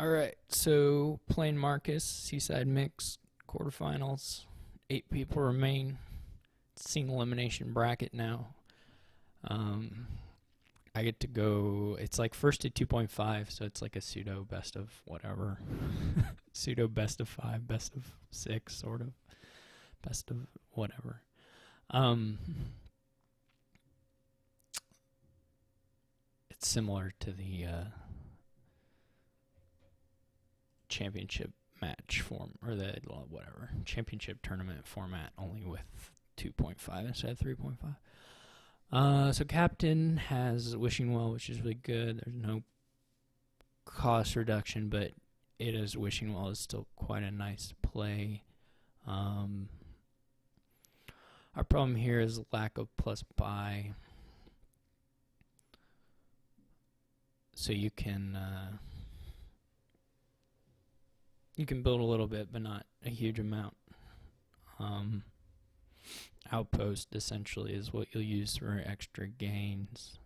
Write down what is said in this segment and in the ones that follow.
All right, so playing Marcus, Seaside mix, quarterfinals. 8 people remain. Single elimination bracket now. Um, I get to go. It's like first to 2.5, so it's like a pseudo best of whatever, pseudo best of 5, best of 6, sort of best of whatever. Um, it's similar to the championship match form, or the whatever championship tournament format, only with 2.5 instead of 3.5. So captain has wishing well, which is really good. There's no cost reduction, but it is wishing well is still quite a nice play. Our problem here is lack of plus buy. So you can build a little bit, but not a huge amount. Outpost essentially is what you'll use for extra gains.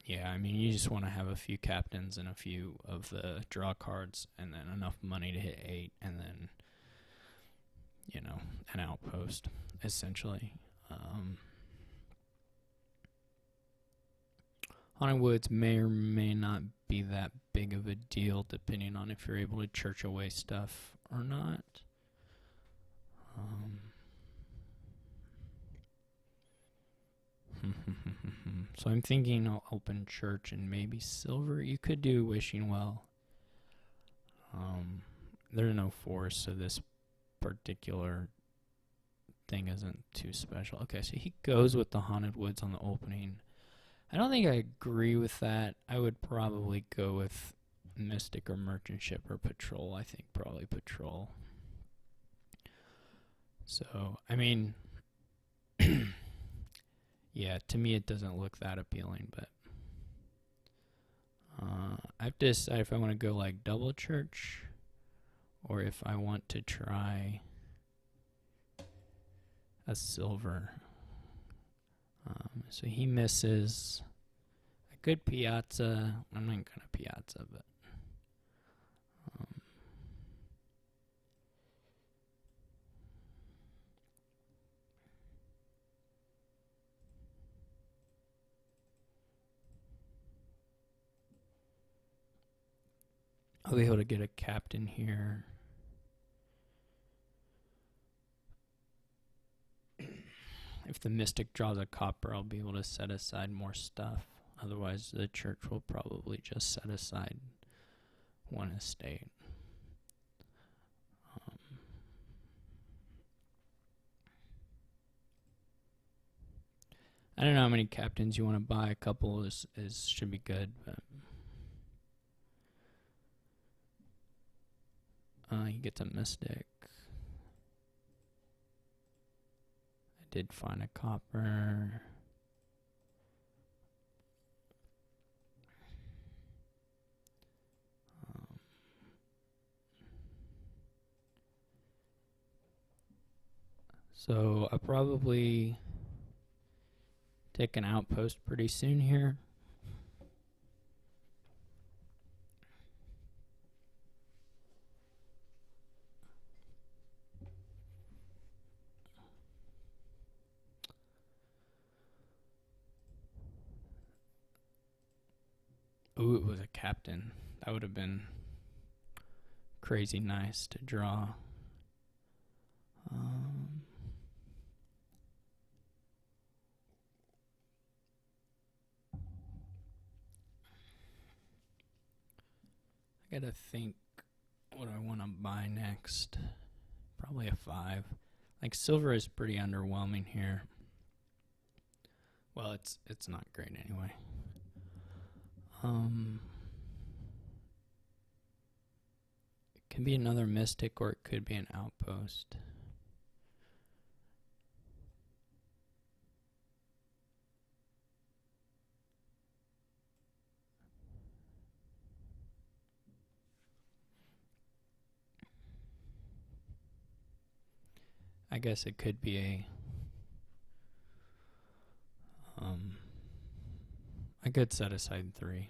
Yeah, I mean, you just want to have a few captains and a few of the draw cards, and then enough money to hit 8, and then, an outpost, essentially. Haunted Woods may or may not be that big of a deal, depending on if you're able to church away stuff or not. So I'm thinking I'll open church and maybe silver. You could do wishing well. There's no force, so this particular thing isn't too special. Okay, so he goes with the Haunted Woods on the opening. I don't think I agree with that. I would probably go with Mystic or Merchant Ship or Patrol. I think probably Patrol. So, I mean, yeah, to me it doesn't look that appealing, but I have to decide if I want to go like double church or if I want to try a silver. So he misses a good piazza. I'm not going to piazza, but I'll be able to get a captain here. If the Mystic draws a copper, I'll be able to set aside more stuff. Otherwise, the church will probably just set aside one estate. I don't know how many captains you want to buy. A couple is should be good, but he gets a Mystic. I did find a copper. So I'll probably take an outpost pretty soon here. Ooh, it was a captain. That would have been crazy nice to draw. I gotta think what I want to buy next. Probably a 5. Like silver is pretty underwhelming here. Well, it's not great anyway. It can be another Mystic or it could be an outpost. I guess it could be I could set aside 3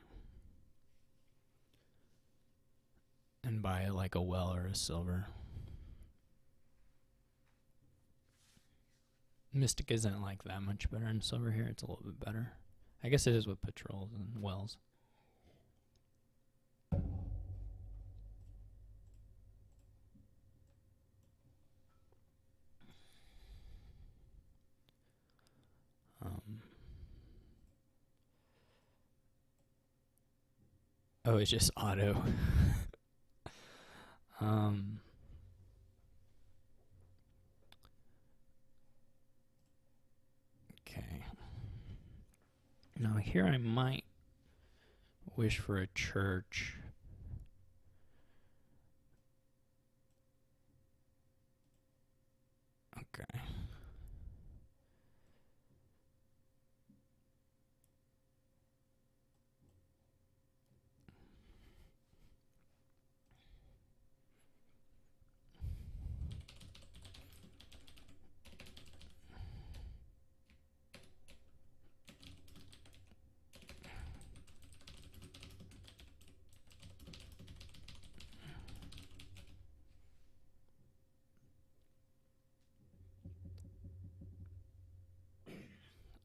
and buy like a well or a silver. Mystic isn't like that much better in silver here. It's a little bit better. I guess it is with patrols and wells. Oh, it's just auto. Okay. Now here I might wish for a church. Okay.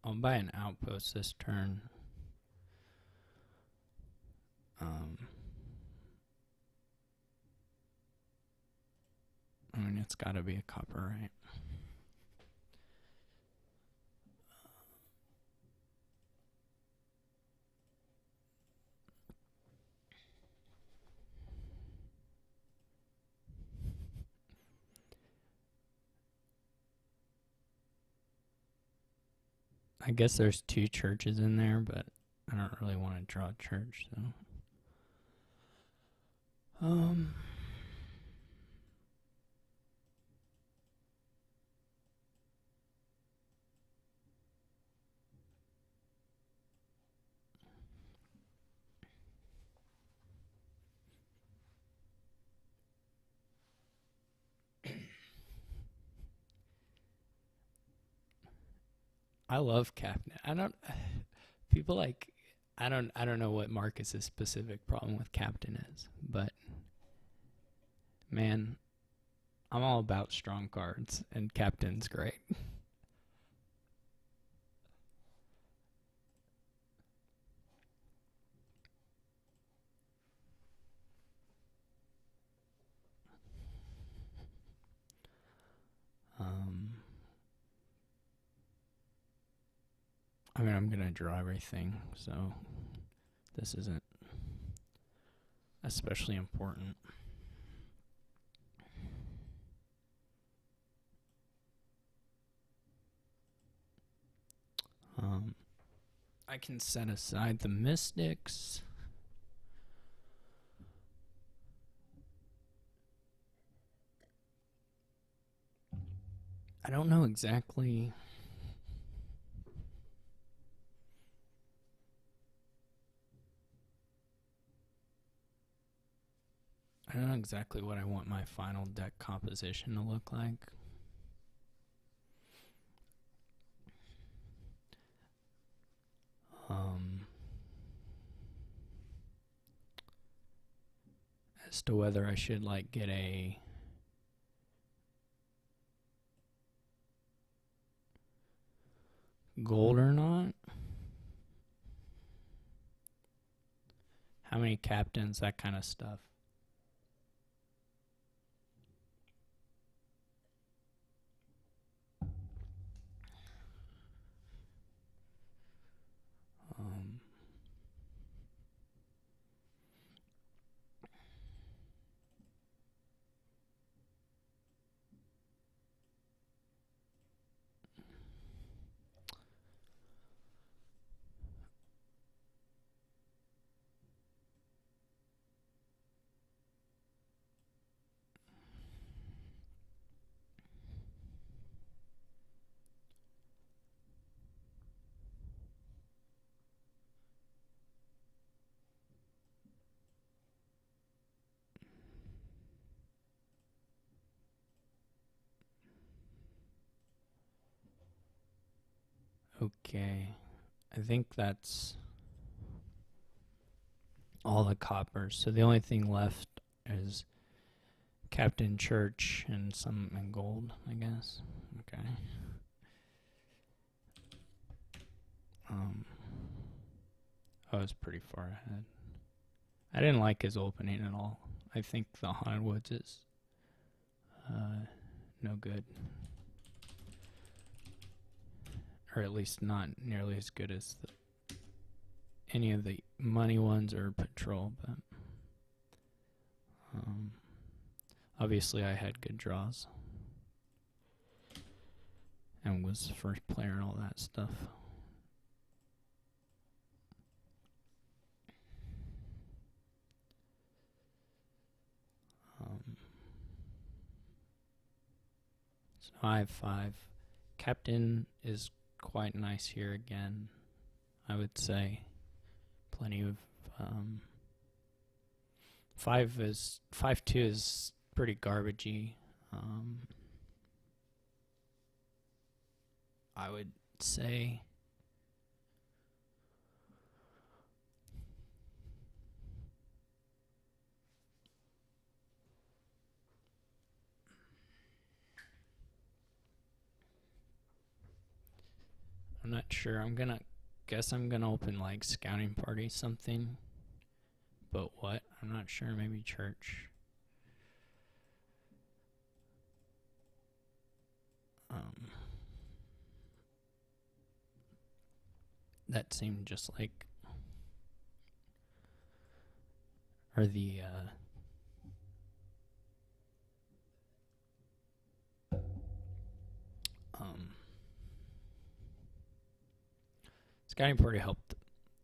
I'll buy an outpost this turn. I mean, it's got to be a copper, right? I guess there's 2 churches in there, but I don't really want to draw a church, so. I love Captain. I don't know what Marcus's specific problem with Captain is, but man, I'm all about strong cards, and Captain's great. I mean, I'm gonna draw everything, so this isn't especially important. I can set aside the mystics. I don't know exactly. I don't know exactly what I want my final deck composition to look like. As to whether I should like get a gold or not. How many captains, that kind of stuff. Okay, I think that's all the coppers. So the only thing left is Captain Church and some in gold, I guess. Okay. I was pretty far ahead. I didn't like his opening at all. I think the Haunted Woods is no good. Or at least not nearly as good as any of the money ones or Patrol, but obviously I had good draws and was first player and all that stuff. So I have 5. Captain is quite nice here again, I would say. Plenty of 5-2 is pretty garbagey. I would say I'm not sure. I'm gonna open like scouting party something, but what? I'm not sure. Maybe church. That seemed just like, or the scouting party helped.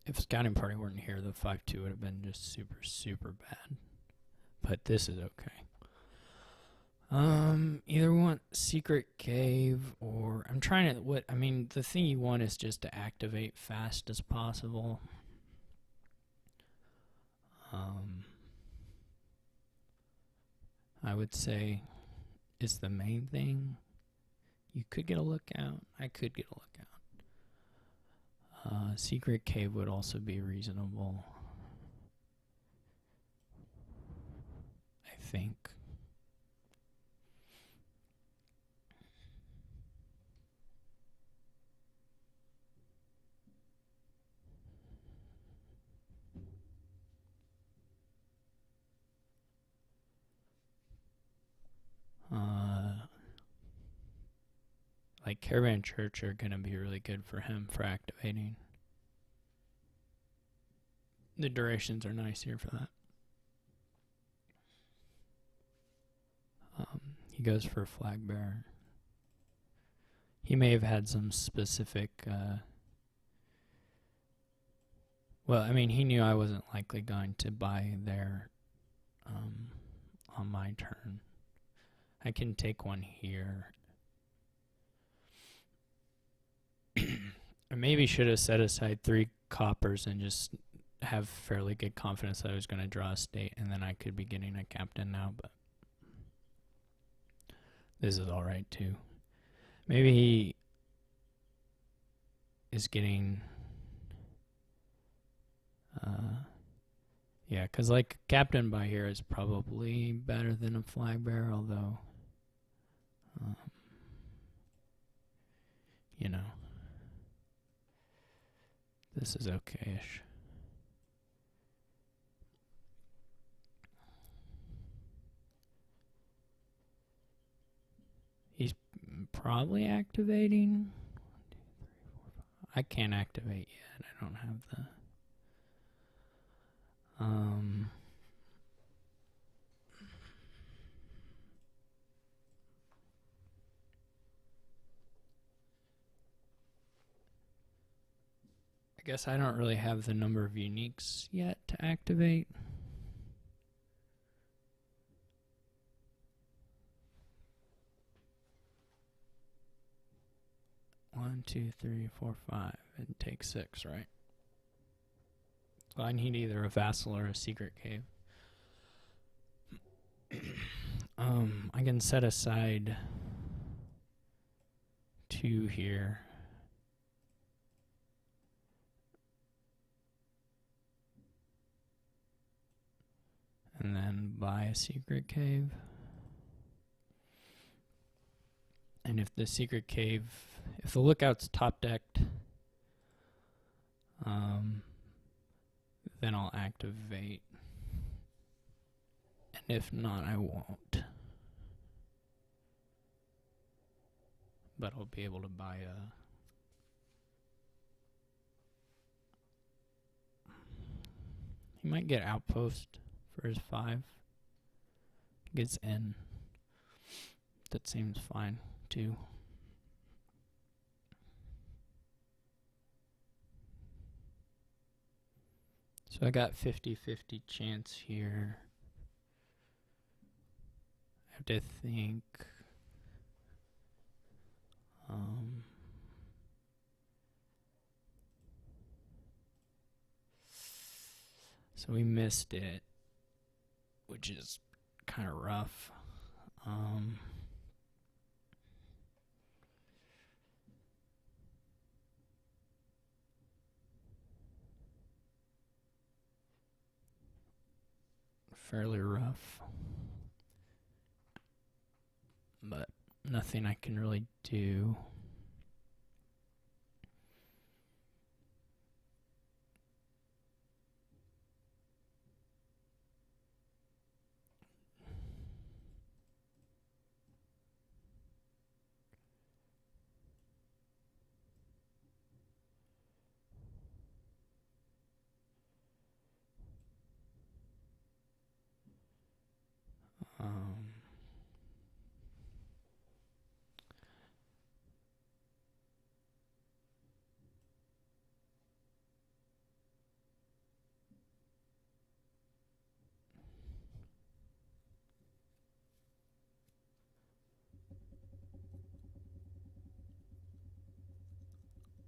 If scouting party weren't here, the 5-2 would have been just super, super bad. But this is okay. Either want Secret Cave or I'm trying to the thing you want is just to activate fast as possible. I would say is the main thing. You could get a lookout. I could get a lookout. Secret Cave would also be reasonable, I think. Like Caravan Church are going to be really good for him for activating. The durations are nice here for that. He goes for Flag Bearer. He may have had some specific... he knew I wasn't likely going to buy there on my turn. I can take one here. I maybe should have set aside 3 coppers and just have fairly good confidence that I was going to draw a state, and then I could be getting a captain now, but this is alright too. Maybe he is getting... yeah, because like captain by here is probably better than a flag bearer, although, this is okay-ish. He's probably activating. 1, 2, 3, 4, 5. I can't activate yet. I don't have the... I guess I don't really have the number of uniques yet to activate. One, 2, 3, 4, 5. It takes 6, right? So I need either a vassal or a secret cave. I can set aside 2 here. and then buy a secret cave. And if the secret cave, if the lookout's top decked, then I'll activate. And if not, I won't. But I'll be able to buy a... He might get outpost for his 5. Gets in. That seems fine, too. So I got 50-50 chance here. I have to think. So we missed it, which is kind of rough. Fairly rough, but nothing I can really do.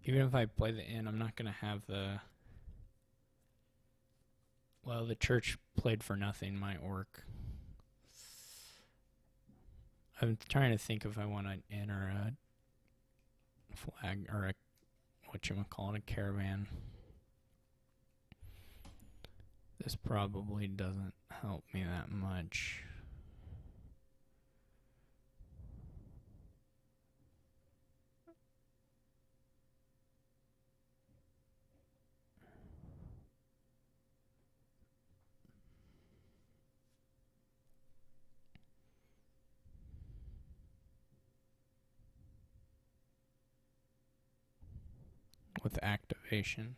Even if I play the inn, I'm not going to have the... Well, the church played for nothing might work. I'm trying to think if I want an inn or a flag or a, whatchamacallit, a caravan. This probably doesn't help me that much. With activation.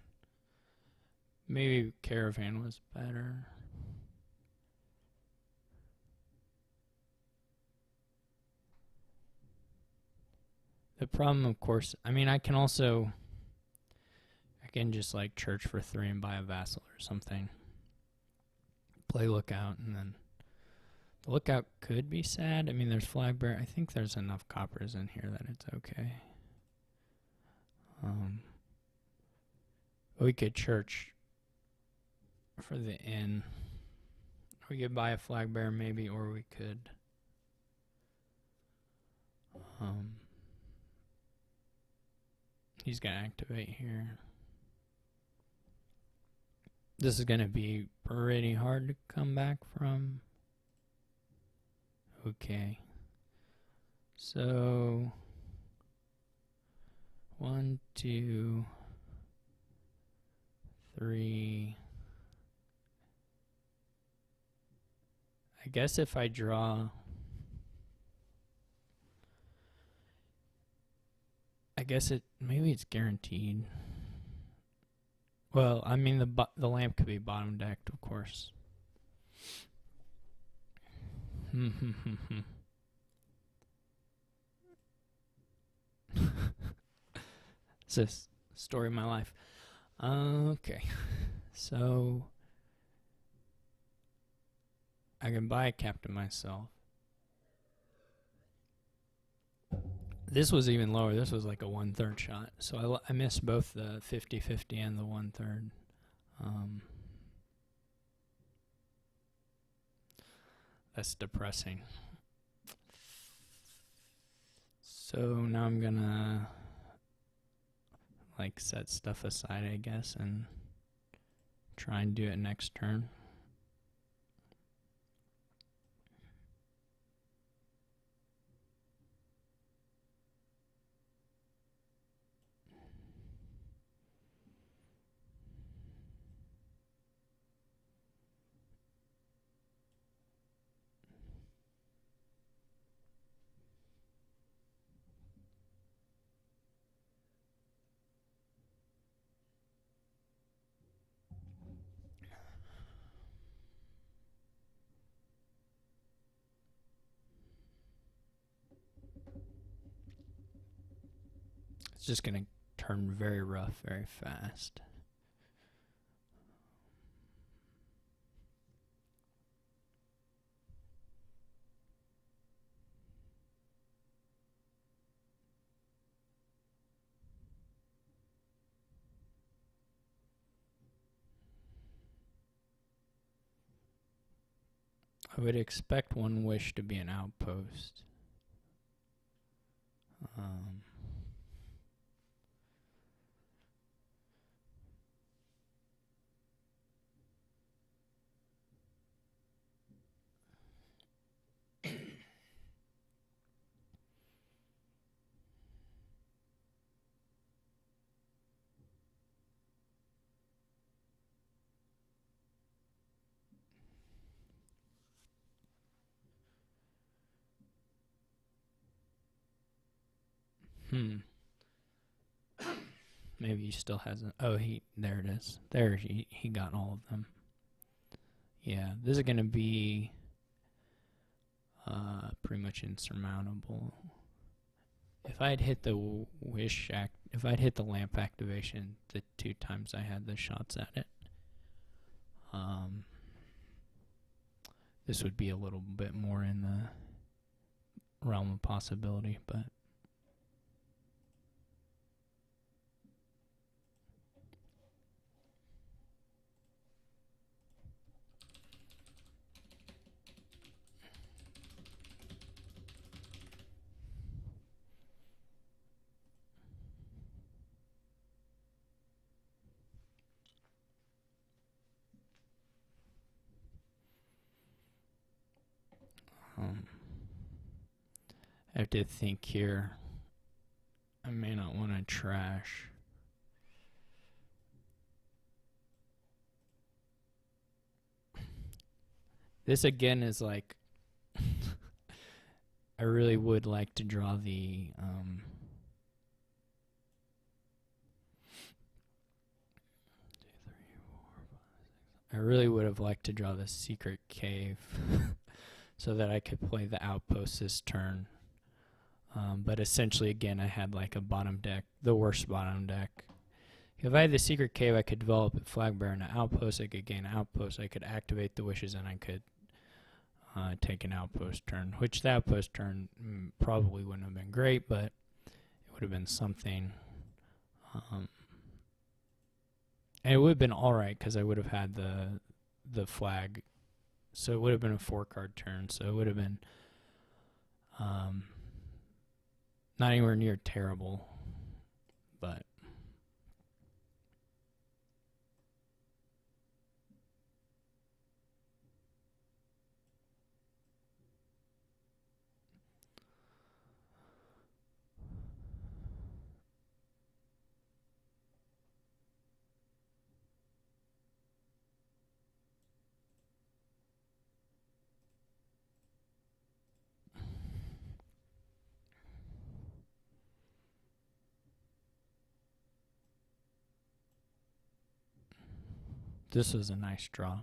Maybe caravan was better. The problem, of course, I mean, I can just like church for 3 and buy a vassal or something. Play lookout, and then the lookout could be sad. I mean, there's flag bearer. I think there's enough coppers in here that it's okay. We could church for the inn. We could buy a flag bearer maybe, or we could he's gonna activate here. This is gonna be pretty hard to come back from. Okay. So 1, 2, 3. I guess if I draw, maybe it's guaranteed. Well, I mean the lamp could be bottom decked, of course. It's this story of my life. Okay, so I can buy a captain myself. This was even lower. This was like a 1/3 shot. So I missed both the 50-50 and the 1/3. That's depressing. So now I'm gonna like set stuff aside, I guess, and try and do it next turn. It's just going to turn very rough very fast. I would expect one wish to be an outpost. Maybe he still hasn't. Oh, there it is. There, he got all of them. Yeah, this is going to be pretty much insurmountable. If I'd hit the if I'd hit the lamp activation the 2 times I had the shots at it, this would be a little bit more in the realm of possibility, but I have to think here. I may not want to trash. This again is like, I really would like to draw the I really would have liked to draw the secret cave so that I could play the outpost this turn. But essentially, again, I had like a bottom deck, the worst bottom deck. If I had the secret cave, I could develop a flag bearer and an outpost. I could gain an outpost. I could activate the wishes, and I could take an outpost turn, which the outpost turn probably wouldn't have been great, but it would have been something. And it would have been alright because I would have had the flag. So it would have been a 4-card turn. So it would have been not anywhere near terrible, but this was a nice draw.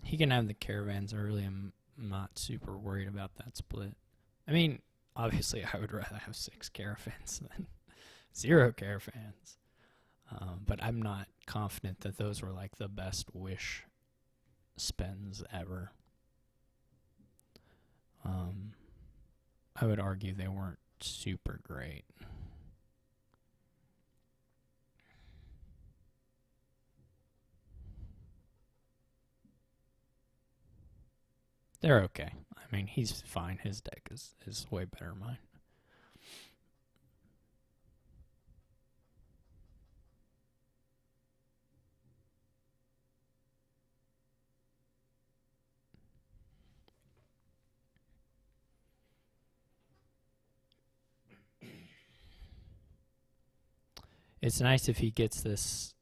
He can have the caravans. I really am not super worried about that split. I mean, obviously, I would rather have 6 caravans than 0 caravans. But I'm not confident that those were like the best wish spends ever. I would argue they weren't super great. They're okay. I mean, he's fine. His deck is way better than mine. It's nice if he gets this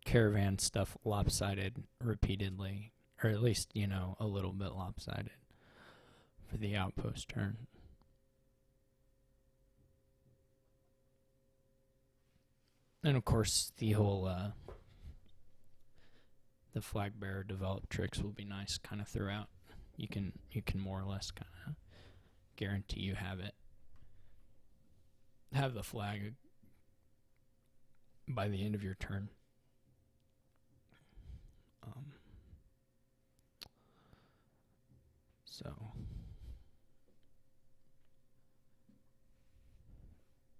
caravan stuff lopsided repeatedly, or at least, a little bit lopsided for the outpost turn. And of course, the whole the flag bearer developed tricks will be nice kind of throughout. You can more or less kind of guarantee you have the flag by the end of your turn. So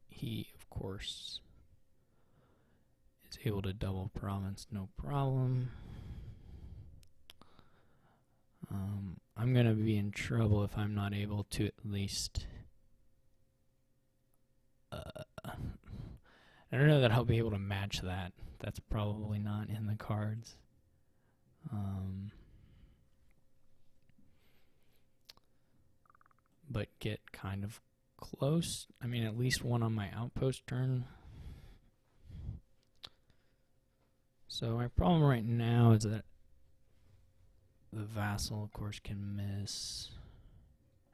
he, of course, is able to double province, no problem. I'm going to be in trouble if I'm not able to at least... I don't know that I'll be able to match that. That's probably not in the cards. But get kind of close. I mean, at least one on my outpost turn. So my problem right now is that the vassal, of course, can miss.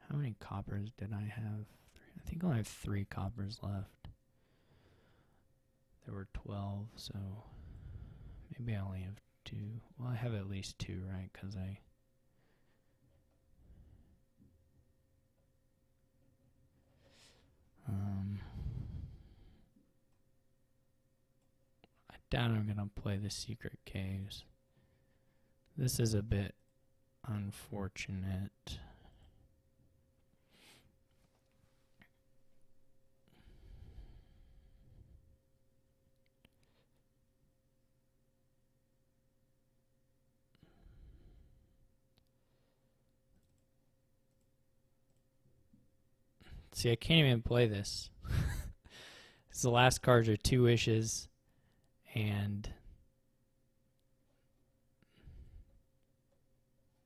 How many coppers did I have? I think I only have 3 coppers left. There were 12, so maybe I only have 2. Well, I have at least 2, right? Because I doubt I'm gonna play the secret caves. This is a bit unfortunate. See, I can't even play this. The last cards are 2 wishes, and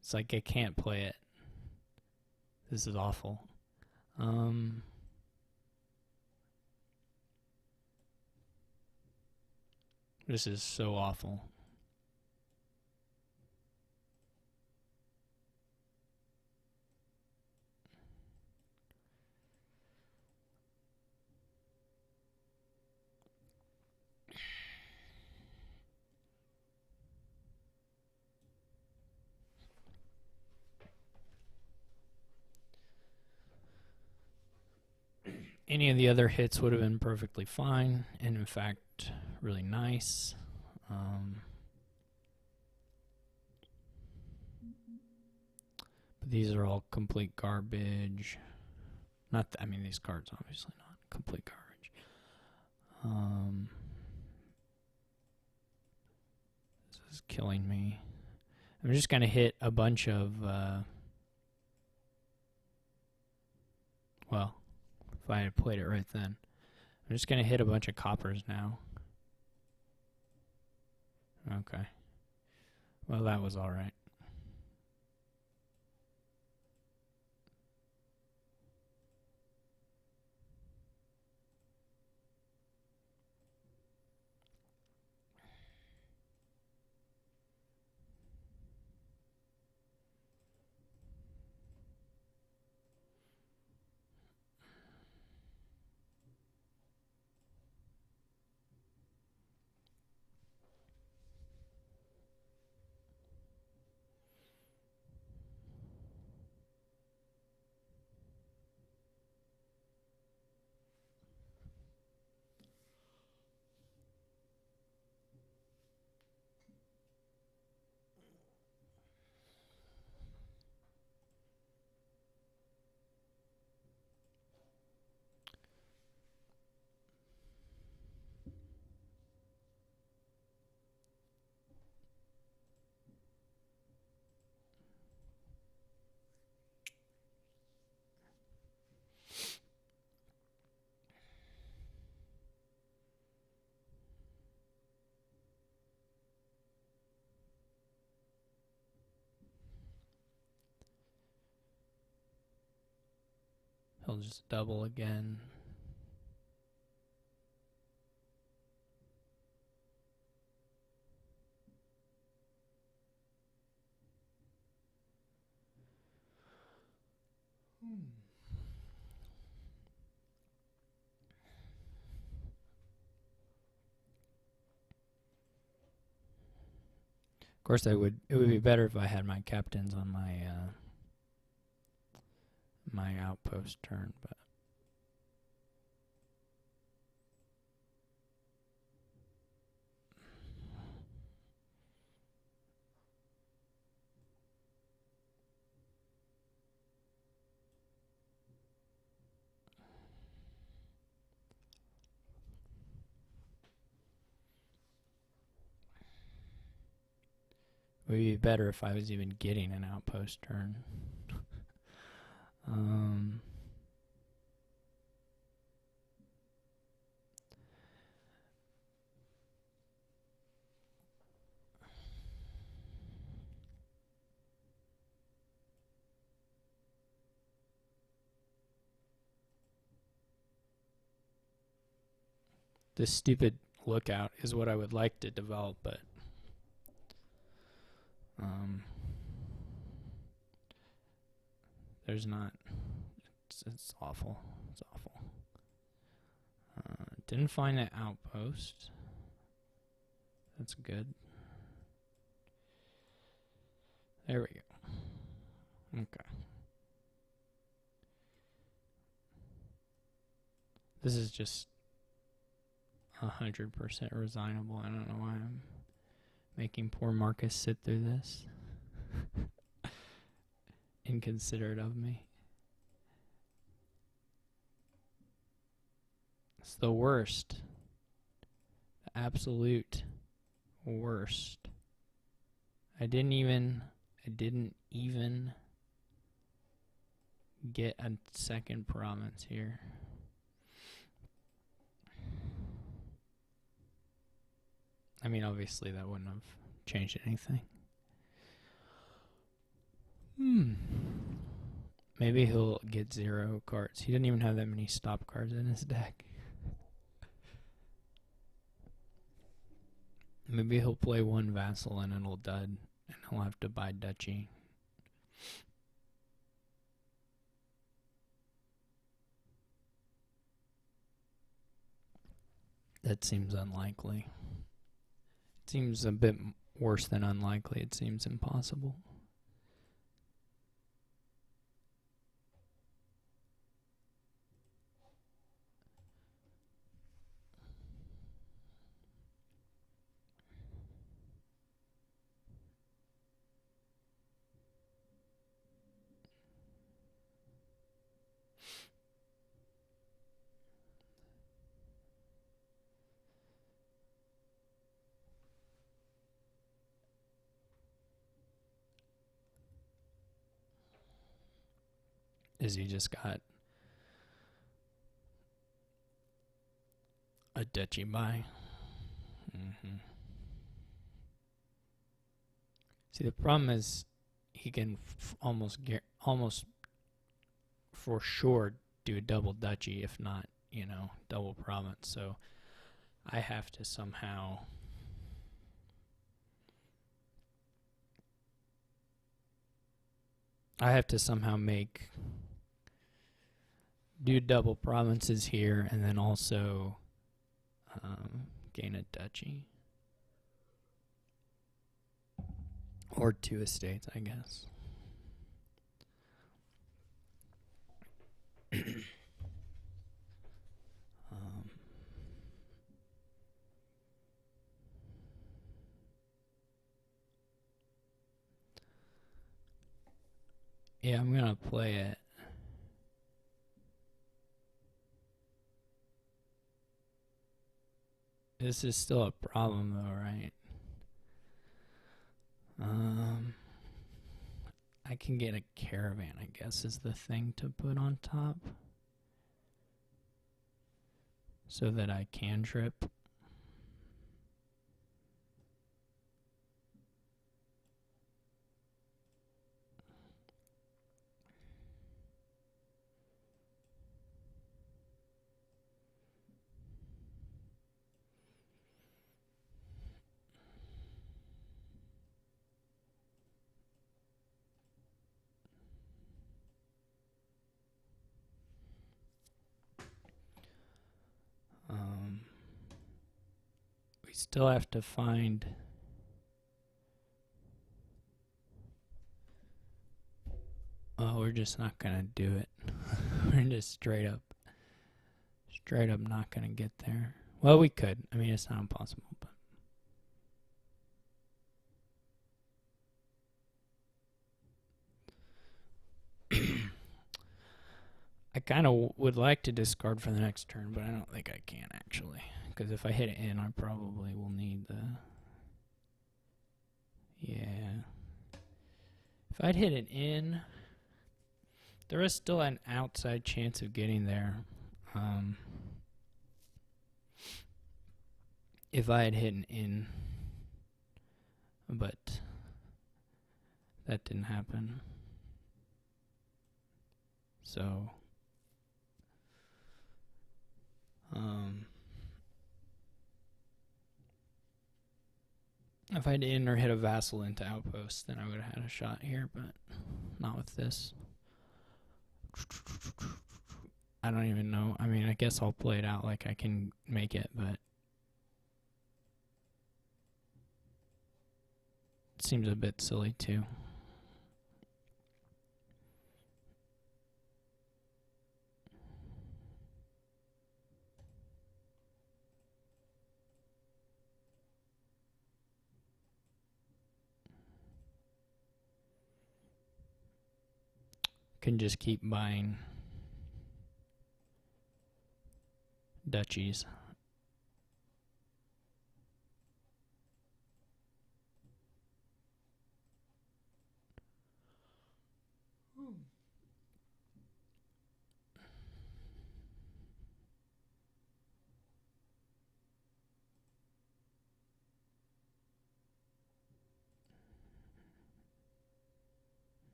it's like I can't play it. This is awful. This is so awful. Any of the other hits would have been perfectly fine, and in fact, really nice. But these are all complete garbage. I mean, these cards obviously not complete garbage. This is killing me. I'm just gonna hit a bunch of well, if I had played it right then. I'm just going to hit a bunch of coppers now. Okay. Well, that was all right. He'll just double again. Of course, it would be better if I had my captains on my my outpost turn, but it would be better if I was even getting an outpost turn. This stupid lookout is what I would like to develop, but there's not. It's awful. It's awful. Didn't find an outpost. That's good. There we go. Okay. This is just 100% resignable. I don't know why I'm making poor Marcus sit through this. Inconsiderate of me. It's the worst. The absolute worst. I didn't even get a second province here. I mean, obviously that wouldn't have changed anything. Maybe he'll get 0 cards. He didn't even have that many stop cards in his deck. Maybe he'll play 1 vassal and it'll dud, and he'll have to buy duchy. That seems unlikely. It seems a bit worse than unlikely. It seems impossible. Is he just got a duchy buy? See, the problem is he can almost for sure do a double duchy, if not, double province. So I have to somehow do double provinces here, and then also gain a duchy. Or 2 estates, I guess. Yeah, I'm going to play it. This is still a problem, though, right? I can get a caravan, I guess, is the thing to put on top. So that I can trip. We still have to find we're just not gonna do it. We're just straight up not gonna get there. Well, we could. I mean, it's not impossible, but I kind of would like to discard for the next turn, but I don't think I can actually. Because if I hit it in, I probably will need the... Yeah. If I'd hit it in, there is still an outside chance of getting there. If I had hit an in, but that didn't happen. So, if I'd in or hit a vassal into outpost, then I would have had a shot here, but not with this. I don't even know. I mean, I guess I'll play it out like I can make it, but it seems a bit silly too. Can just keep buying duchies.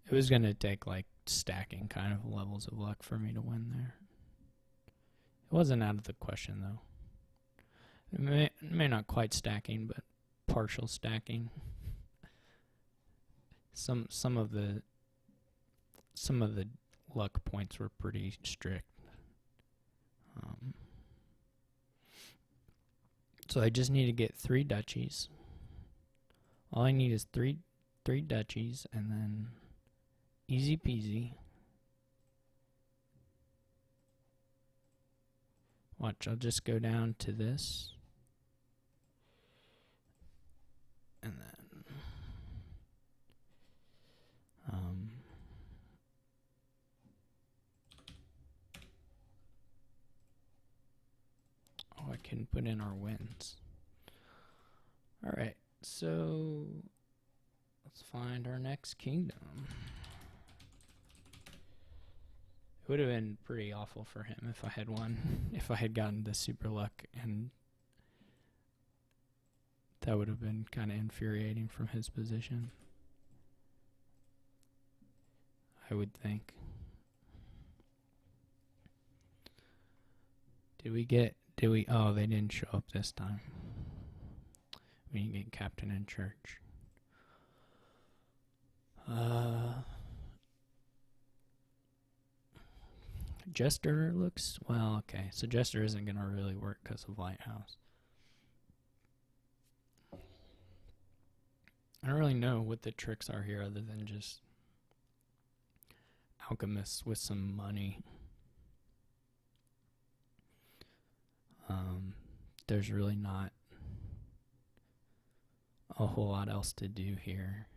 It was going to take like stacking kind of levels of luck for me to win there. It wasn't out of the question though. It may not quite stacking, but partial stacking. Some of the luck points were pretty strict. So I just need to get 3 duchies. All I need is three duchies, and then easy peasy. Watch, I'll just go down to this. And then I can put in our wins. Alright, so let's find our next kingdom. It would have been pretty awful for him if I had won, if I had gotten the super luck, and that would have been kind of infuriating from his position, I would think. Oh, they didn't show up this time. We didn't get captain in church. Jester looks, well, okay. So Jester isn't going to really work because of Lighthouse. I don't really know what the tricks are here other than just alchemists with some money. There's really not a whole lot else to do here.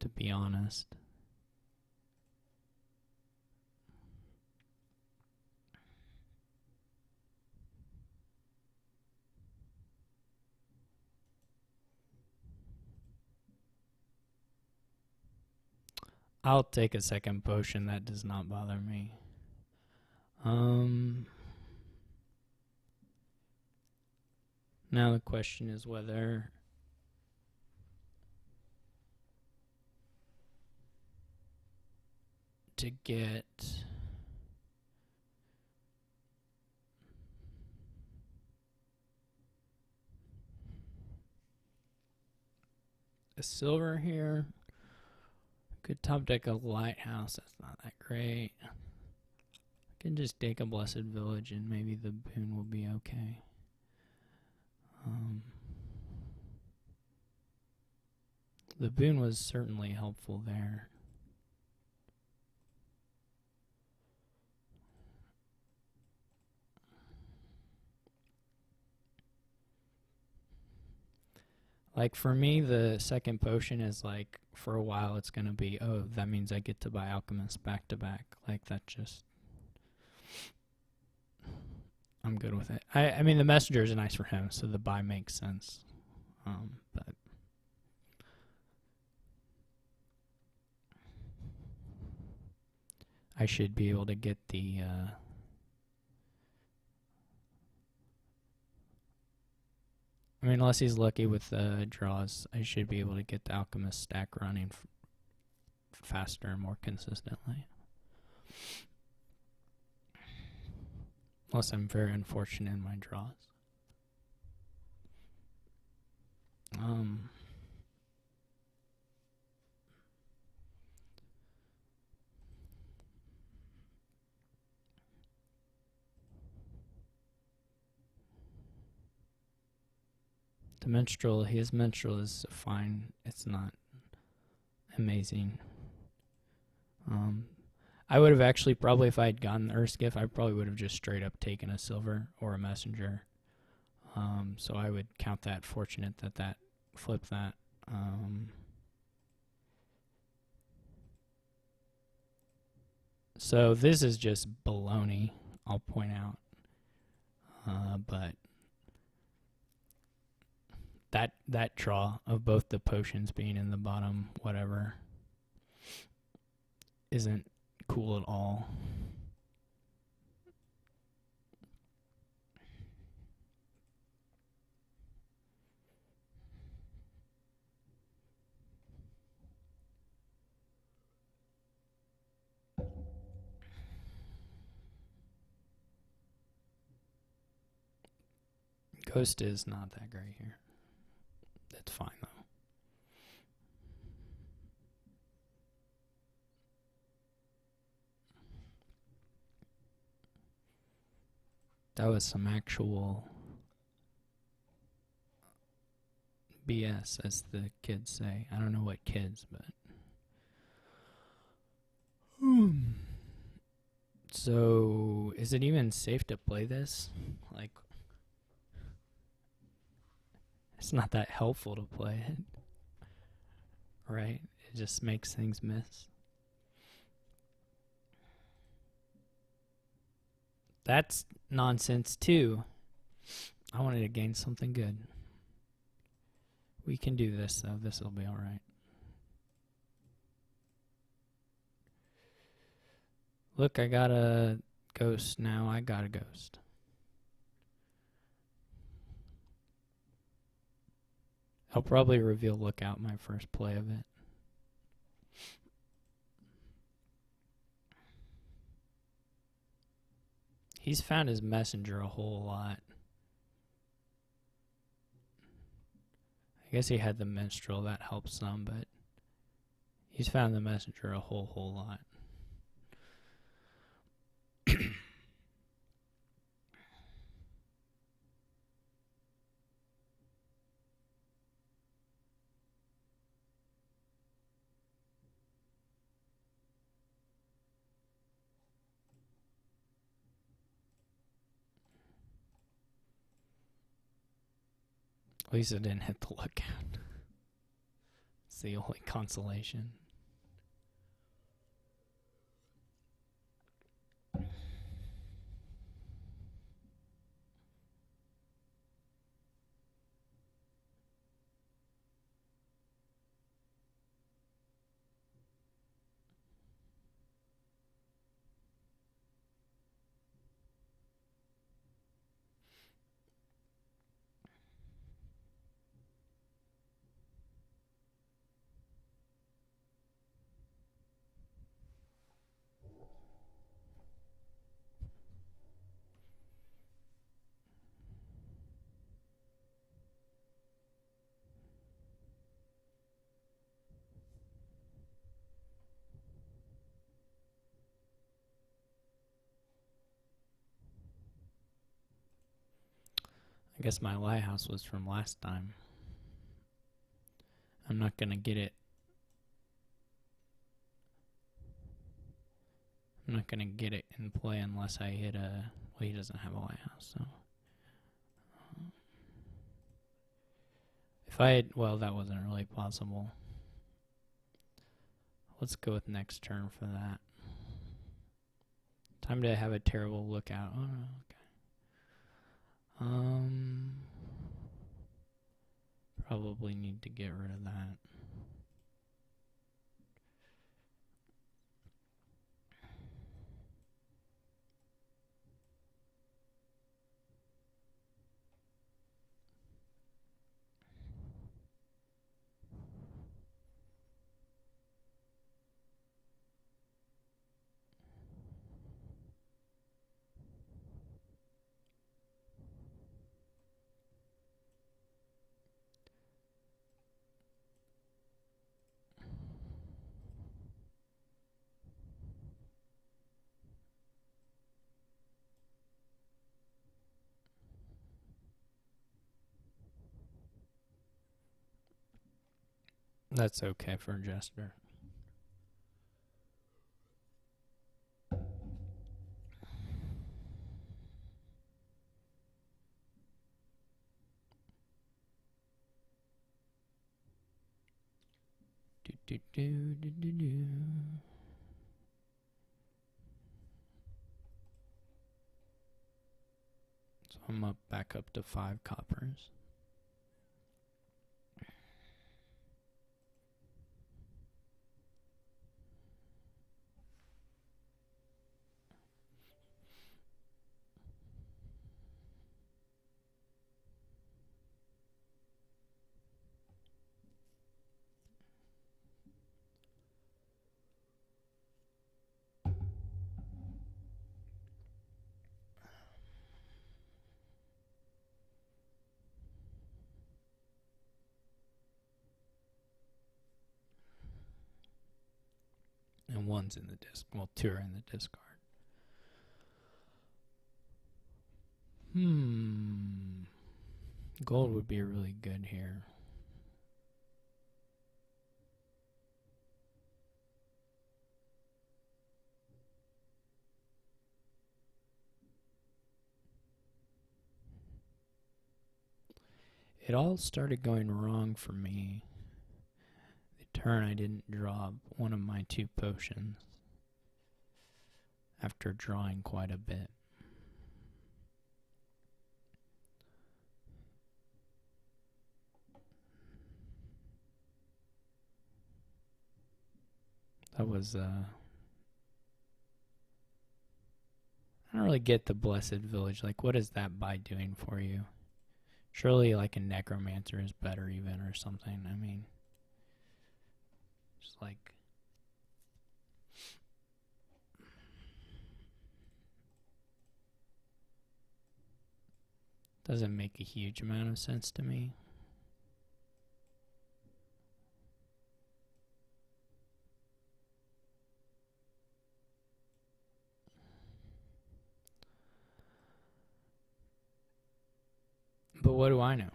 To be honest. I'll take a second potion. That does not bother me. Now the question is whether to get a silver here. Could top deck a lighthouse. That's not that great. I can just take a blessed village and maybe the boon will be okay. The boon was certainly helpful there. Like for me, the second potion is like, for a while it's going to be, oh, that means I get to buy Alchemist back to back. Like that just, I'm good with it. I mean, the messenger is nice for him, so the buy makes sense. But I should be able to get the I mean, unless he's lucky with draws, I should be able to get the Alchemist stack running faster and more consistently. Unless I'm very unfortunate in my draws. The minstrel, his minstrel is fine. It's not amazing. I would have actually probably, if I had gotten the Earthskiff, I probably would have just straight up taken a silver or a messenger. So I would count that fortunate that flipped that. So this is just baloney, I'll point out. But that draw of both the potions being in the bottom, whatever, isn't cool at all. Ghost is not that great here. That's fine though. That was some actual BS, as the kids say. I don't know what kids, but... So, is it even safe to play this? Like, it's not that helpful to play it. Right? It just makes things miss. That's nonsense too. I wanted to gain something good. We can do this though. This will be alright. Look, I got a ghost now. I got a ghost. I'll probably reveal Lookout my first play of it. He's found his messenger a whole lot. I guess he had the minstrel, that helps some, but he's found the messenger a whole lot. At least it didn't hit the Lookout. It's the only consolation. I guess my lighthouse was from last time. I'm not gonna get it. I'm not gonna get it in play unless I hit a. Well, he doesn't have a lighthouse, so. If I had, well, that wasn't really possible. Let's go with next turn for that. Time to have a terrible lookout. Oh, okay. Probably need to get rid of that. That's okay for a jester. So I'm back up to 5 coppers. And 1's in the disc. Well, 2 are in the discard. Gold would be really good here. It all started going wrong for me. The turn I didn't draw one of my 2 potions after drawing quite a bit. That was, I don't really get the Blessed Village. Like, what is that by doing for you? Surely, like, a Necromancer is better even or something. I mean, just like... Doesn't make a huge amount of sense to me. But what do I know?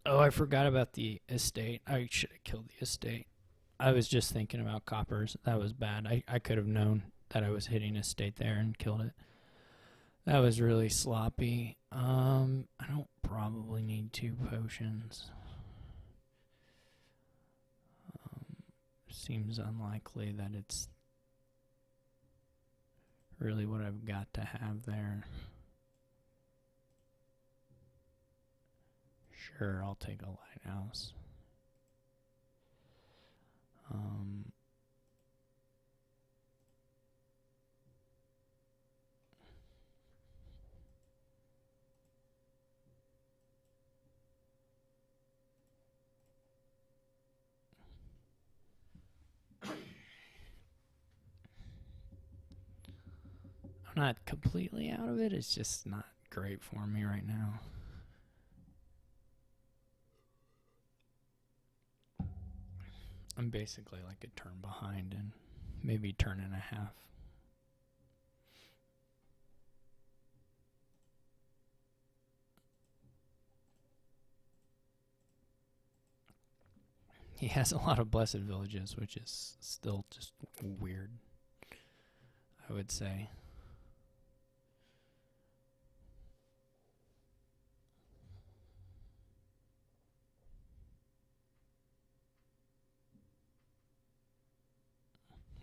Oh, I forgot about the estate. I should have killed the estate. I was just thinking about coppers. That was bad. I could have known that I was hitting estate there and killed it. That was really sloppy. I don't probably need 2 potions. Seems unlikely that it's really what I've got to have there. Sure, I'll take a lighthouse. I'm not completely out of it. It's just not great for me right now. I'm basically like a turn behind and maybe turn and a half. He has a lot of blessed villages, which is still just weird, I would say.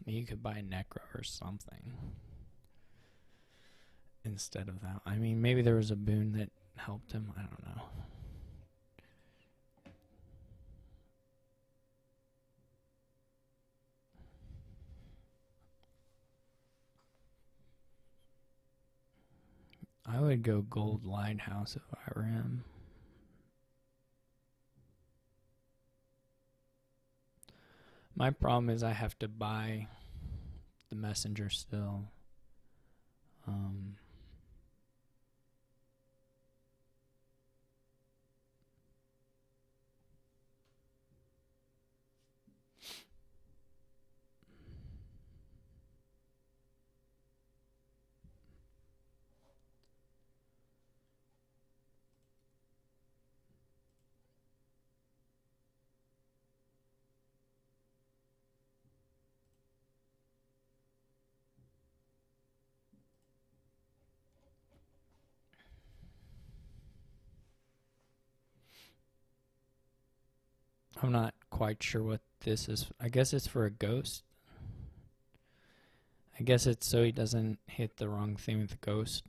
You could buy Necro or something instead of that. I mean, maybe there was a boon that helped him. I don't know. I would go Gold Lighthouse if I were him. My problem is I have to buy the messenger still. I'm not quite sure what this is. I guess it's for a ghost. I guess it's so he doesn't hit the wrong thing with the ghost.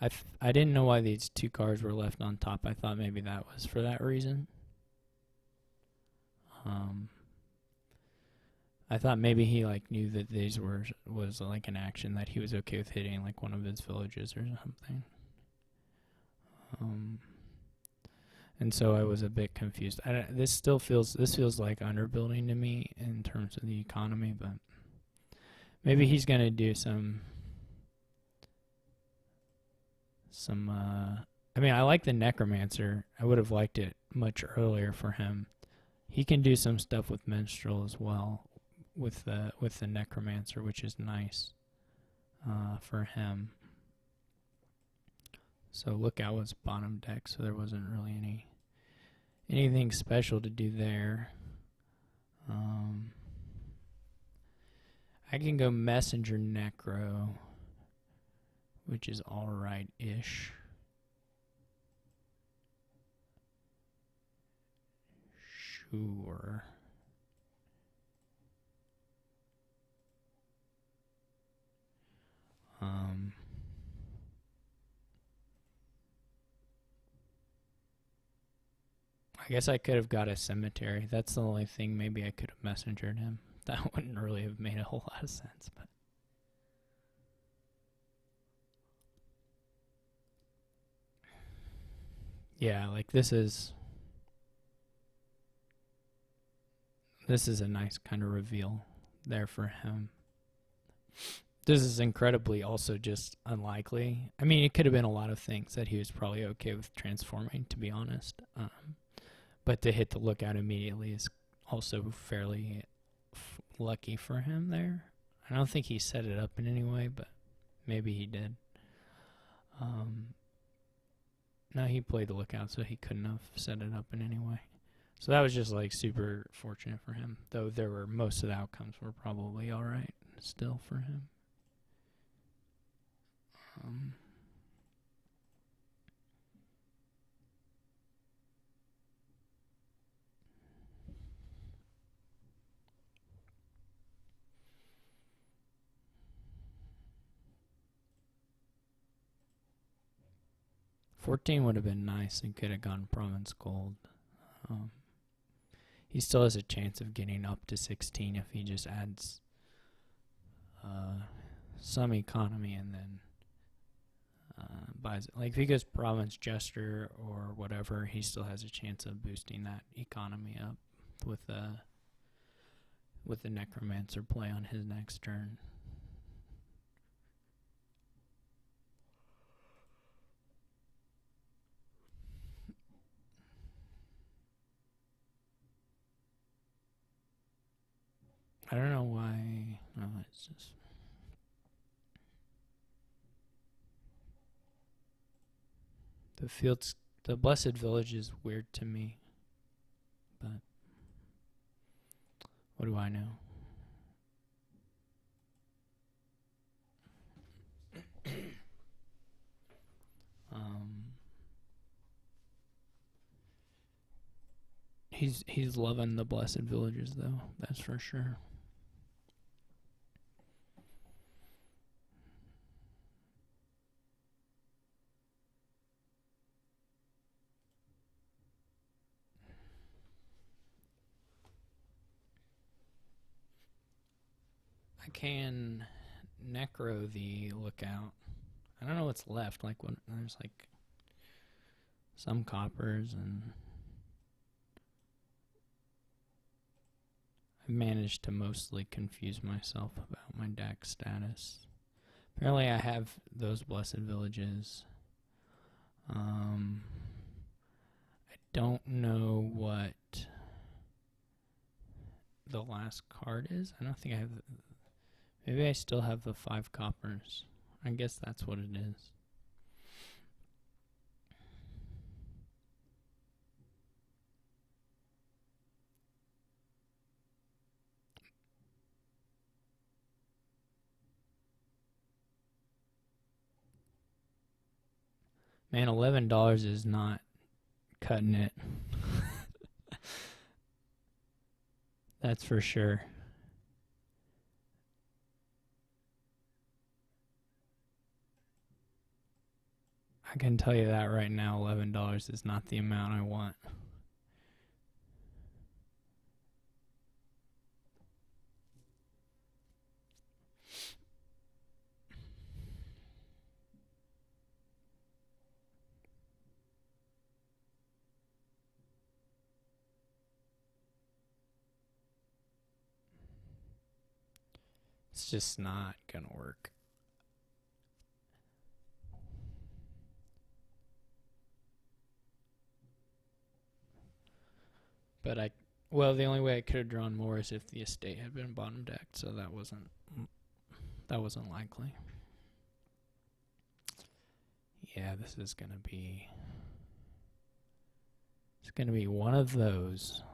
I didn't know why these two cards were left on top. I thought maybe that was for that reason. I thought maybe he like knew that these was like an action that he was okay with hitting like one of his villages or something. And so I was a bit confused. This feels like underbuilding to me in terms of the economy, but maybe he's gonna do some. I mean, I like the Necromancer. I would have liked it much earlier for him. He can do some stuff with Minstrel as well, with the Necromancer, which is nice for him. So Lookout was bottom deck, so there wasn't really anything special to do there. I can go Messenger Necro, which is alright-ish. Sure. I guess I could have got a cemetery. That's the only thing maybe I could have messengered him. That wouldn't really have made a whole lot of sense, but yeah, like this is a nice kind of reveal there for him. This is incredibly also just unlikely. I mean, it could have been a lot of things that he was probably okay with transforming, to be honest. But to hit the Lookout immediately is also fairly lucky for him there. I don't think he set it up in any way, but maybe he did. No, he played the Lookout, so he couldn't have set it up in any way. So that was just like super fortunate for him, though most of the outcomes were probably alright still for him. $14 would have been nice and could have gone Province Gold. He still has a chance of getting up to 16 if he just adds some economy and then buys it. Like if he goes Province Jester or whatever, he still has a chance of boosting that economy up with the Necromancer play on his next turn. I don't know why. No, it's just. The Blessed Village is weird to me. What do I know? He's loving the Blessed Villages, though. That's for sure. I can necro the Lookout. I don't know what's left. Like when there's like some coppers, and I've managed to mostly confuse myself about my deck status. Apparently I have those Blessed Villages. I don't know what the last card is. I don't think I have. Maybe I still have the 5 coppers. I guess that's what it is. Man, $11 is not cutting it. That's for sure. I can tell you that right now, $11 is not the amount I want. It's just not gonna work. But the only way I could have drawn more is if the estate had been bottom decked, so that wasn't likely. Yeah, this is gonna be. It's gonna be one of those.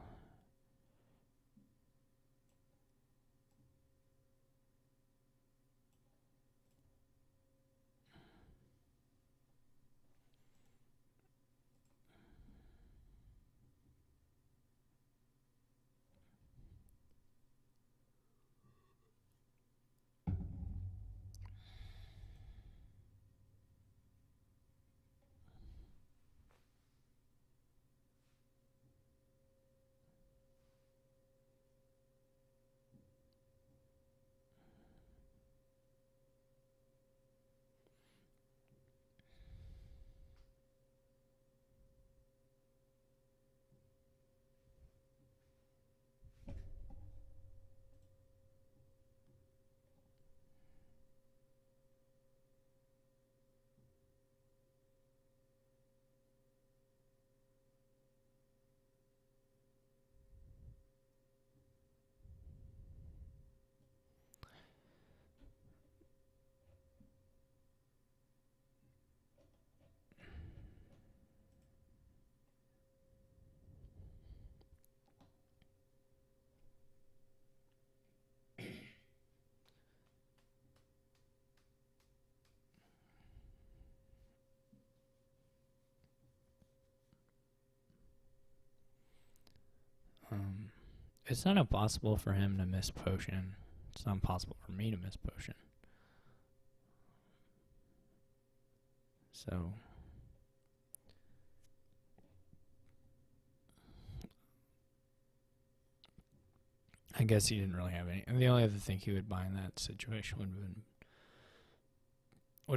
It's not impossible for him to miss potion. It's not impossible for me to miss potion. So I guess he didn't really have any. And the only other thing he would buy in that situation would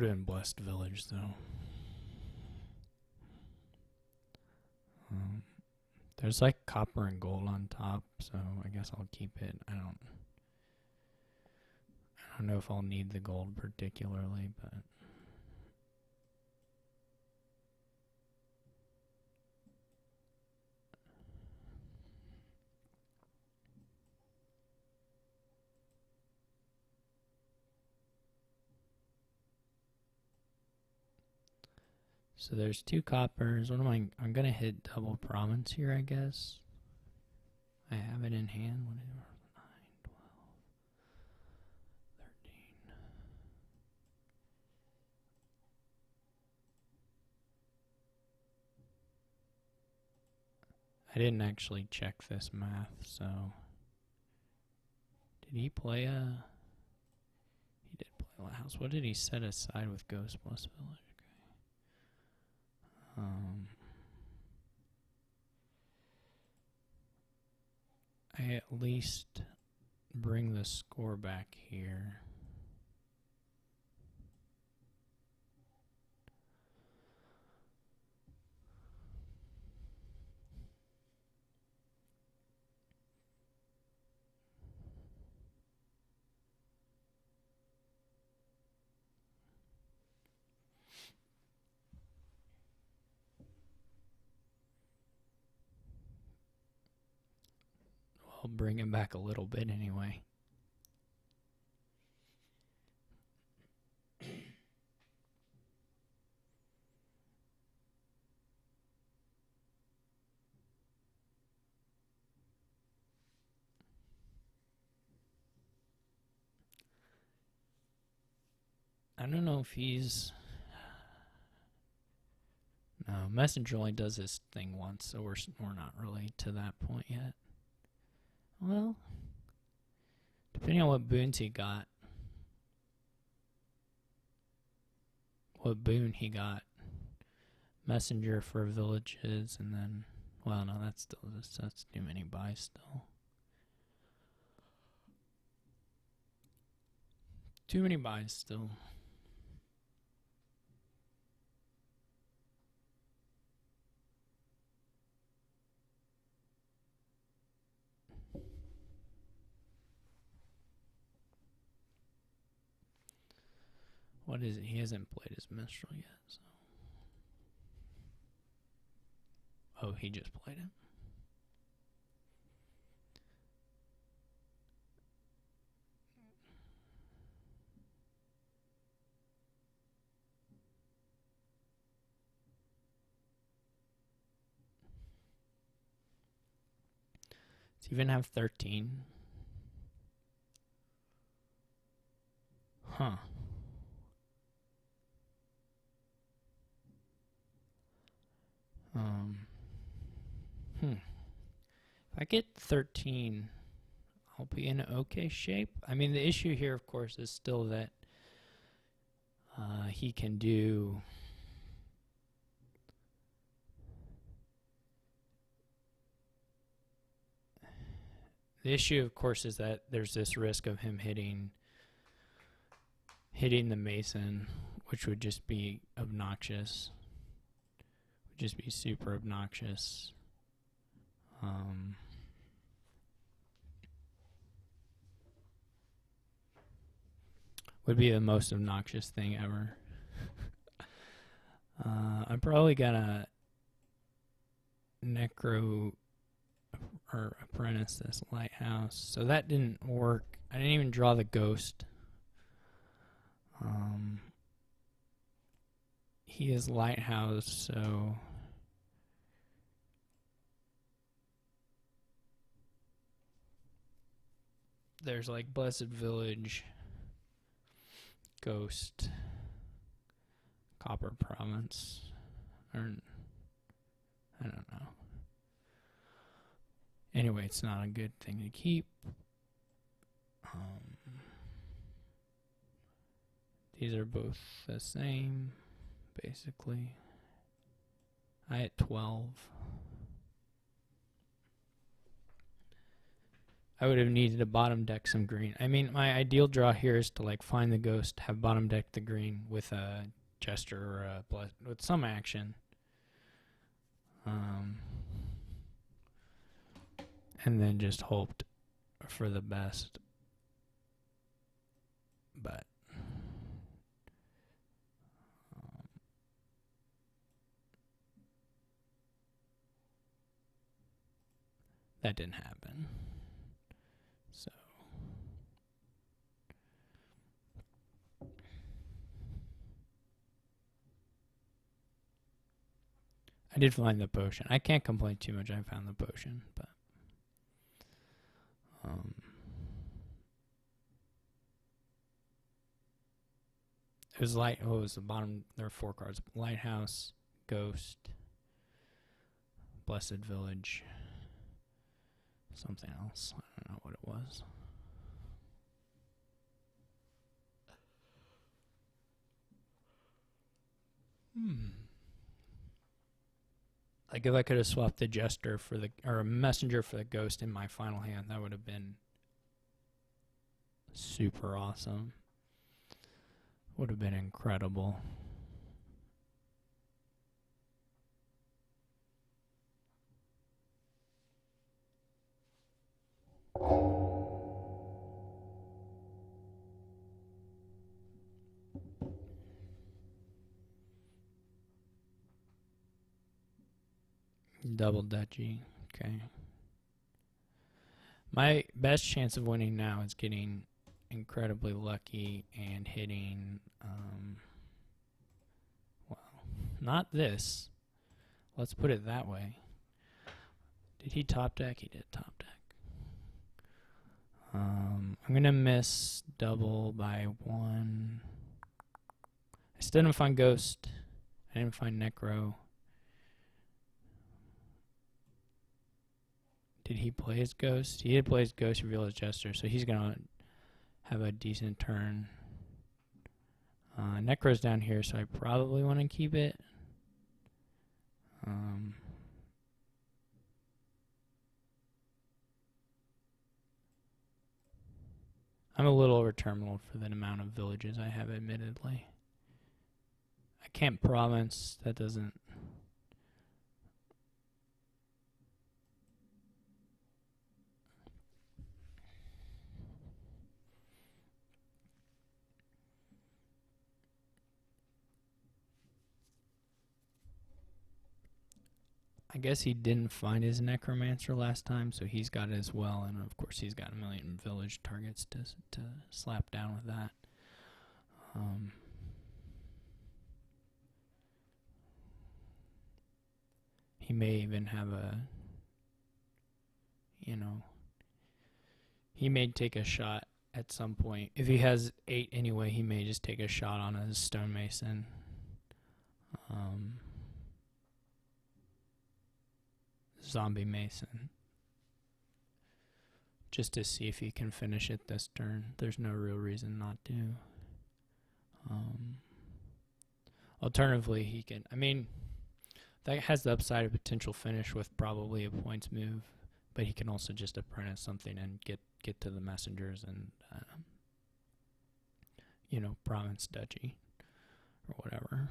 have been Blessed Village, though. There's like copper and gold on top, so I guess I'll keep it. I don't know if I'll need the gold particularly, but so there's 2 coppers. What am I? I'm gonna hit double province here, I guess. I have it in hand. Whatever. I didn't actually check this math, so did he play a? He did play a lighthouse. What did he set aside with Ghost plus Village? Okay. I at least bring the score back here. I'll bring it back a little bit anyway. I don't know if he's... No, Messenger only does this thing once, so we're not really to that point yet. Well, depending on what boons he got, what boon he got, Messenger for villages, and then, well, no, that's too many buys still. Too many buys still. What is it? He hasn't played his minstrel yet, so. Oh, he just played it. Does he even have 13? Huh. If I get 13, I'll be in okay shape. I mean, the issue here, of course, is still that he can do... The issue, of course, is that there's this risk of him hitting the Mason, which would just be obnoxious. Would just be super obnoxious. Would be the most obnoxious thing ever. I'm probably gonna necro or apprentice this lighthouse. So that didn't work. I didn't even draw the ghost. He is lighthouse, so there's like Blessed Village, Ghost, Copper Province, or I don't know. Anyway, it's not a good thing to keep. These are both the same, basically. I had 12. I would have needed to bottom deck some green. I mean, my ideal draw here is to like find the ghost, have bottom deck the green with a gesture or with some action. And then just hoped for the best. But that didn't happen. So I did find the potion. I can't complain too much. I found the potion, but it was light. Oh, it was the bottom. There were 4 cards: Lighthouse, Ghost, Blessed Village, something else. I don't know what it was. Like if I could have swapped the jester for the or messenger for the ghost in my final hand, that would have been super awesome. Would have been incredible. Double duchy. Okay. My best chance of winning now is getting incredibly lucky and hitting, well, not this. Let's put it that way. Did he top deck? He did top deck. I'm going to miss double by 1. I still didn't find ghost. I didn't find necro. Did he play his ghost? He did play his ghost, reveal his jester, so he's going to have a decent turn. Necro's down here, so I probably want to keep it. I'm a little over terminal for the amount of villages I have, admittedly. I can't promise. That doesn't... I guess he didn't find his necromancer last time, so he's got it as well, and of course he's got a million village targets to slap down with that. He may even have a, he may take a shot at some point. If he has 8 anyway, he may just take a shot on a stonemason. Zombie mason. Just to see if he can finish it this turn. There's no real reason not to. Alternatively, he can... I mean, that has the upside of potential finish with probably a points move, but he can also just apprentice something and get to the messengers and, province duchy or whatever.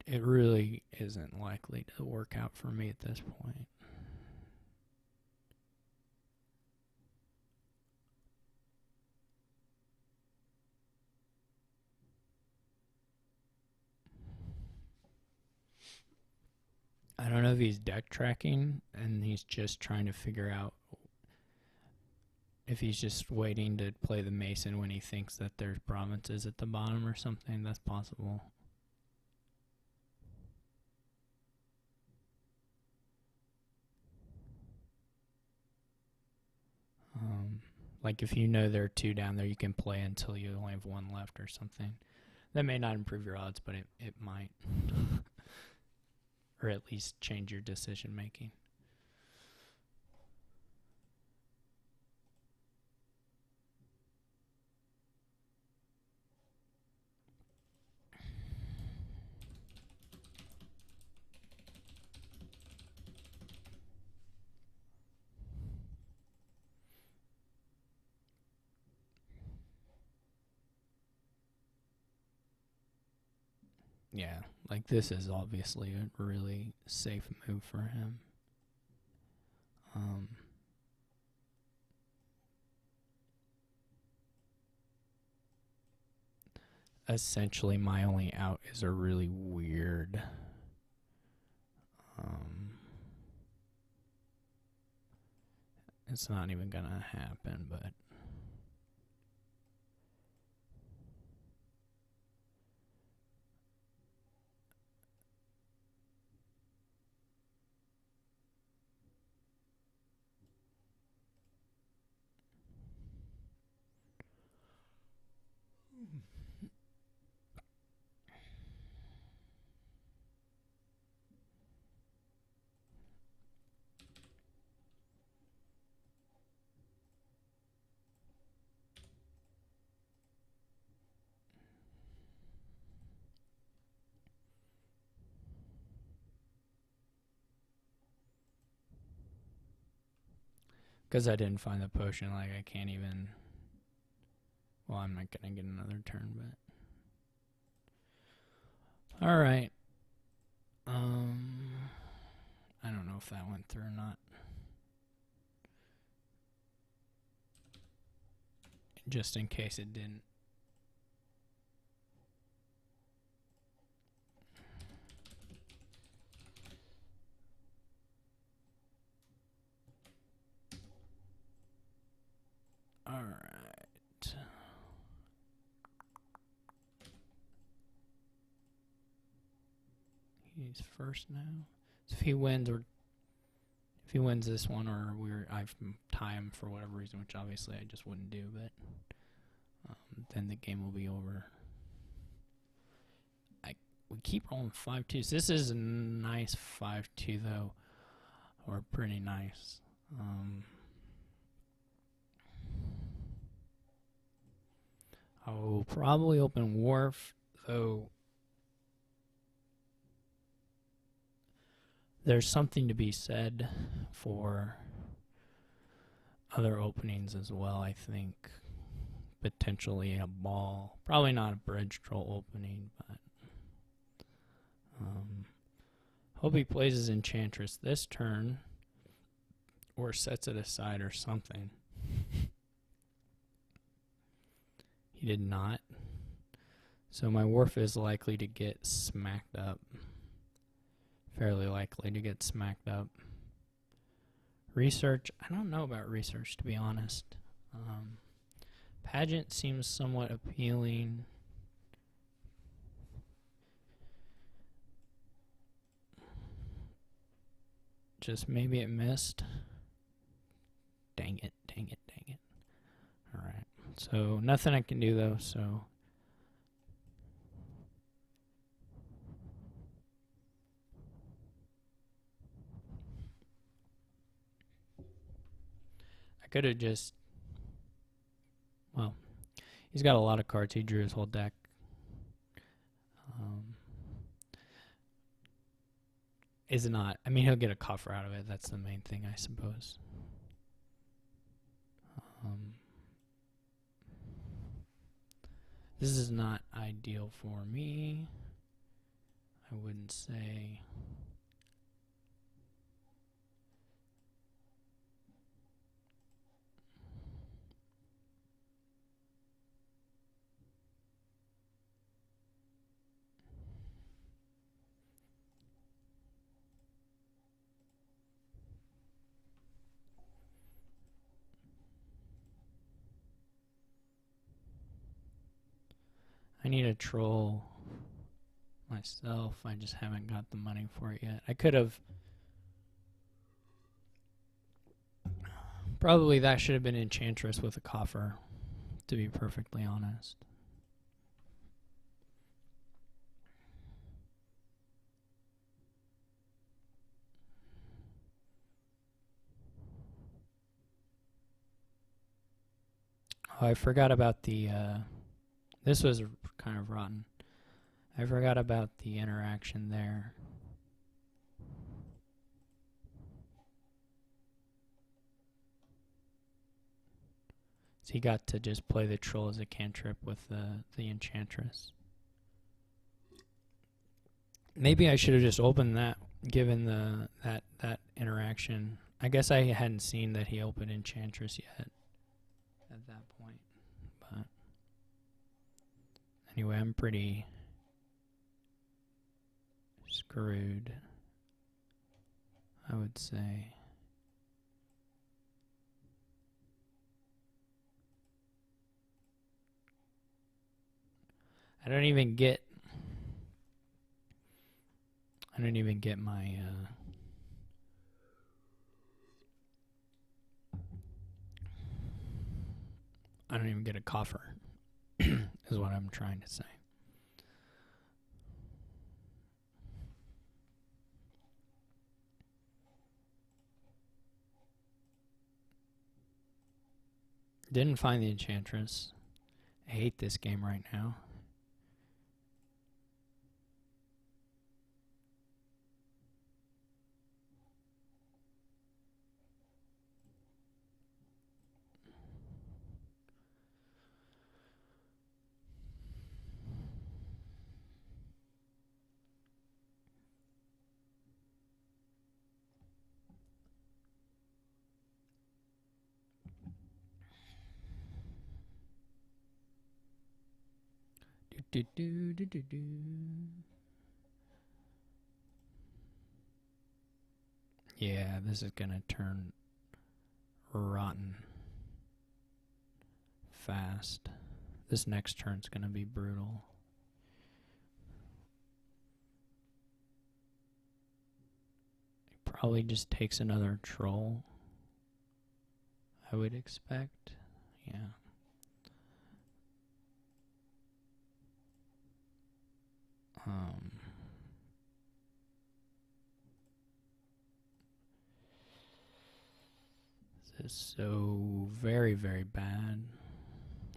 It really isn't likely to work out for me at this point. I don't know if he's deck tracking and he's just trying to figure out if he's just waiting to play the mason when he thinks that there's provinces at the bottom or something. That's possible. Like if you know there are 2 down there, you can play until you only have 1 left or something. That may not improve your odds, but it might. Or at least change your decision making. Yeah, like this is obviously a really safe move for him. Essentially, my only out is a really weird... it's not even gonna happen, but... Because I didn't find the potion, like, I can't even... Well, I'm not going to get another turn, but... Alright. I don't know if that went through or not. Just in case it didn't. Alright. He's first now. So if he wins this one, or I tie him for whatever reason, which obviously I just wouldn't do, but then the game will be over. We keep rolling 5-2s. This is a nice 5-2 though, or pretty nice. I will probably open Wharf, though. There's something to be said for other openings as well, I think. Potentially a ball. Probably not a bridge troll opening, but hope he plays his Enchantress this turn or sets it aside or something. He did not. So my Wharf is likely to get smacked up. Fairly likely to get smacked up. Research, I don't know about research, to be honest. Pageant seems somewhat appealing. Just maybe it missed. Dang it, dang it, dang it. Alright, so nothing I can do though, so... I could have just... Well, he's got a lot of cards. He drew his whole deck. Is not... I mean, he'll get a coffer out of it. That's the main thing, I suppose. This is not ideal for me. I wouldn't say... I need a troll myself. I just haven't got the money for it yet. I could have... Probably that should have been Enchantress with a coffer, to be perfectly honest. Oh, I forgot about the... This was kind of rotten. I forgot about the interaction there. So he got to just play the troll as a cantrip with the Enchantress. Maybe I should have just opened that, given that interaction. I guess I hadn't seen that he opened Enchantress yet at that point. But anyway, I'm pretty screwed, I would say. I don't even get my I don't even get a coffer is what I'm trying to say. Didn't find the Enchantress. I hate this game right now. Yeah, this is gonna turn rotten fast. This next turn's gonna be brutal. He probably just takes another troll, I would expect. Yeah. This is so very, very bad.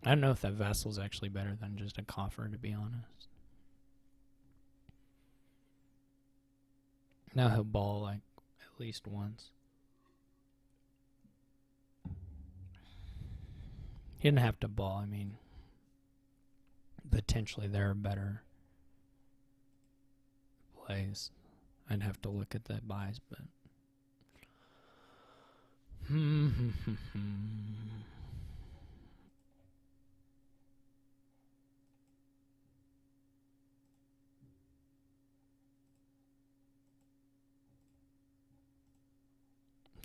I don't know if that vessel's actually better than just a coffer, to be honest. Now he'll ball like at least once. He didn't have to ball. I mean, potentially there are better plays. I'd have to look at the buys, but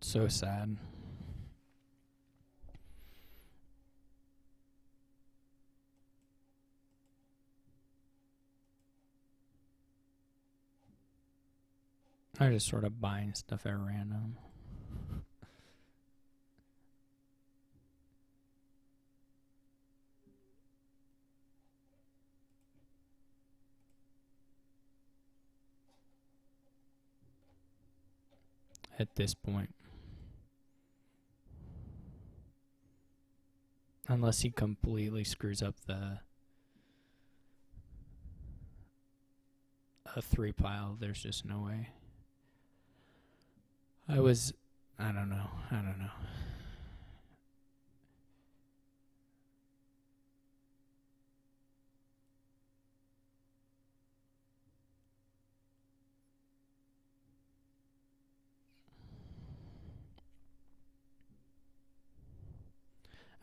so sad. I'm just sort of buying stuff at random. At this point. Unless he completely screws up a 3 pile, there's just no way. I don't know.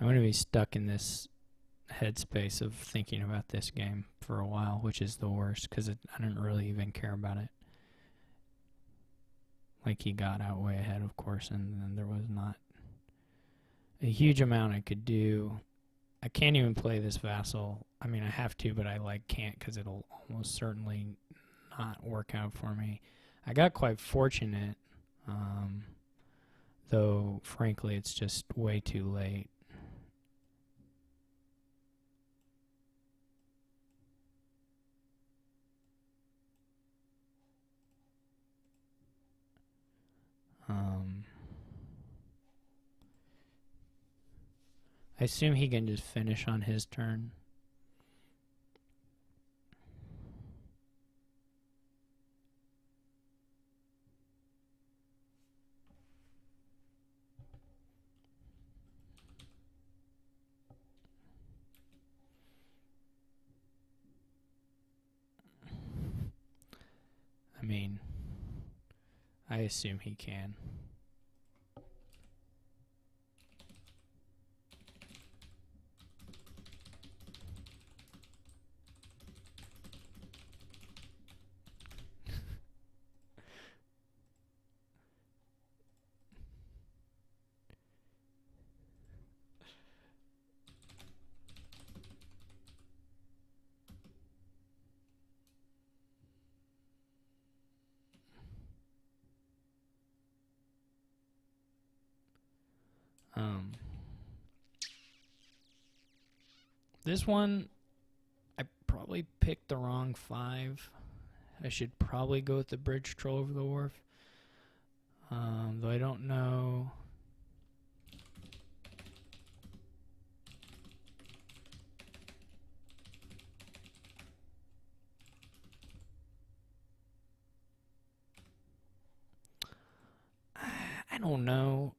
I'm going to be stuck in this headspace of thinking about this game for a while, which is the worst because I didn't really even care about it. Like, he got out way ahead, of course, and then there was not a huge amount I could do. I can't even play this vassal. I mean, I have to, but I can't because it'll almost certainly not work out for me. I got quite fortunate, though frankly it's just way too late. I assume he can just finish on his turn. I mean, I assume he can. This one, I probably picked the wrong 5. I should probably go with the bridge troll over the wharf. Though I don't know. I don't know.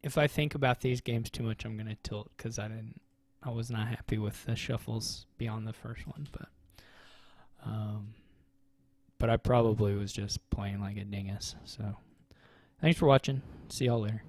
If I think about these games too much, I'm gonna tilt because I was not happy with the shuffles beyond the first one, but I probably was just playing like a dingus. So, thanks for watching. See y'all later.